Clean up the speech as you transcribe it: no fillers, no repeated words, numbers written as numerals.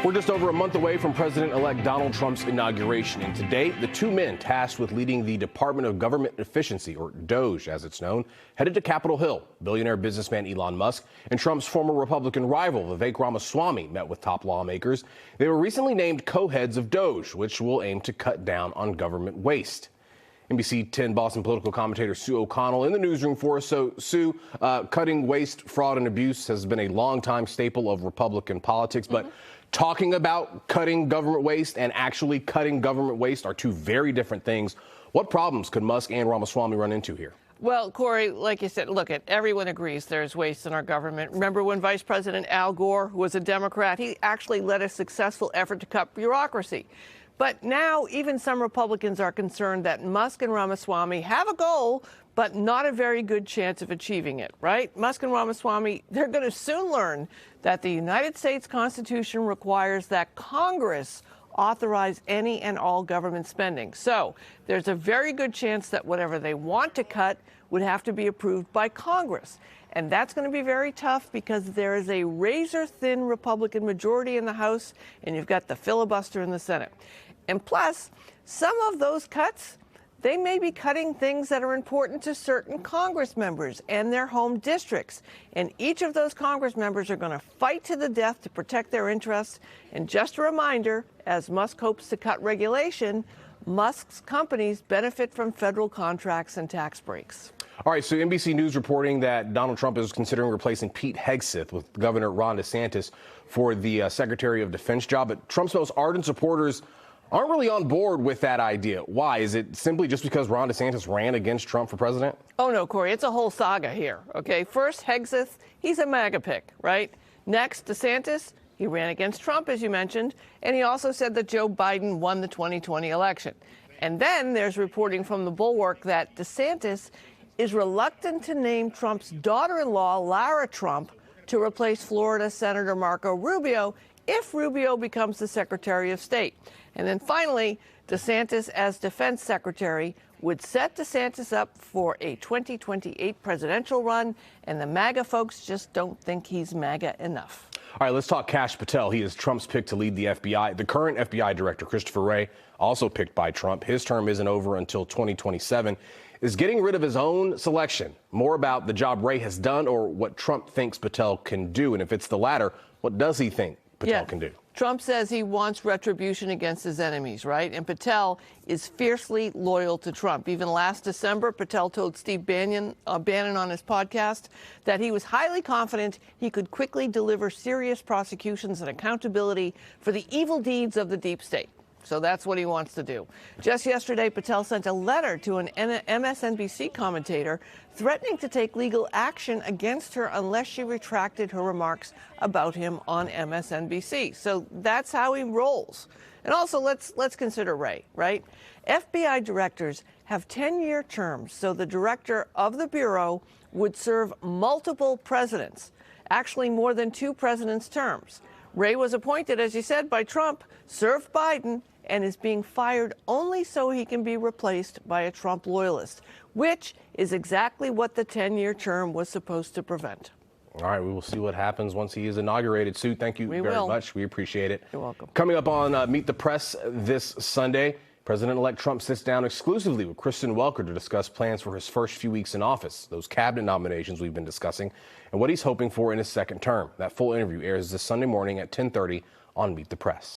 We're just over a month away from President-elect Donald Trump's inauguration, and today, the two men tasked with leading the Department of Government Efficiency, or DOGE as it's known, headed to Capitol Hill. Billionaire businessman Elon Musk and Trump's former Republican rival, Vivek Ramaswamy, met with top lawmakers. They were recently named co-heads of DOGE, which will aim to cut down on government waste. NBC10 Boston political commentator Sue O'Connell in the newsroom for us. So, Sue, cutting waste, fraud, and abuse has been a long-time staple of Republican politics, but talking about cutting government waste and actually cutting government waste are two very different things. What problems could Musk and Ramaswamy run into here? Well, Corey, like you said, look, everyone agrees there's waste in our government. Remember when Vice President Al Gore, who was a Democrat, he actually led a successful effort to cut bureaucracy. But now even some Republicans are concerned that Musk and Ramaswamy have a goal, but not a very good chance of achieving it, right? Musk and Ramaswamy, they're going to soon learn that the United States Constitution requires that Congress authorize any and all government spending. So there's a very good chance that whatever they want to cut would have to be approved by Congress. And that's going to be very tough because there is a razor-thin Republican majority in the House, and you've got the filibuster in the Senate. And plus, some of those cuts, they may be cutting things that are important to certain Congress members and their home districts. And each of those Congress members are going to fight to the death to protect their interests. And just a reminder, as Musk hopes to cut regulation, Musk's companies benefit from federal contracts and tax breaks. All right, so NBC News reporting that Donald Trump is considering replacing Pete Hegseth with Governor Ron DeSantis for the Secretary of Defense job. But Trump's most ardent supporters aren't really on board with that idea. Why? Is it simply just because Ron DeSantis ran against Trump for president? Oh, no, Corey, it's a whole saga here, okay? First, Hegseth, he's a MAGA pick, right? Next, DeSantis, he ran against Trump, as you mentioned, and he also said that Joe Biden won the 2020 election. And then there's reporting from the Bulwark that DeSantis is reluctant to name Trump's daughter-in-law, Lara Trump, to replace Florida Senator Marco Rubio if Rubio becomes the Secretary of State. And then finally, DeSantis as defense secretary would set DeSantis up for a 2028 presidential run, and the MAGA folks just don't think he's MAGA enough. All right, let's talk Kash Patel. He is Trump's pick to lead the FBI. The current FBI director, Christopher Wray, also picked by Trump. His term isn't over until 2027. Is getting rid of his own selection more about the job Wray has done or what Trump thinks Patel can do? And if it's the latter, what does he think Patel can do? Trump says he wants retribution against his enemies, right? And Patel is fiercely loyal to Trump. Even last December, Patel told Steve Bannon on his podcast that he was highly confident he could quickly deliver serious prosecutions and accountability for the evil deeds of the deep state. So that's what he wants to do. Just yesterday, Patel sent a letter to an MSNBC commentator threatening to take legal action against her unless she retracted her remarks about him on MSNBC. So that's how he rolls. And also, let's consider Wray, right? FBI directors have 10-year terms, so the director of the Bureau would serve multiple presidents, actually more than 2 presidents' terms. Wray was appointed, as you said, by Trump, served Biden, and is being fired only so he can be replaced by a Trump loyalist, which is exactly what the 10-year term was supposed to prevent. All right, we will see what happens once he is inaugurated. Sue, thank you very much. We appreciate it. You're welcome. Coming up on Meet the Press this Sunday, President-elect Trump sits down exclusively with Kristen Welker to discuss plans for his first few weeks in office, those cabinet nominations we've been discussing, and what he's hoping for in his second term. That full interview airs this Sunday morning at 10:30 on Meet the Press.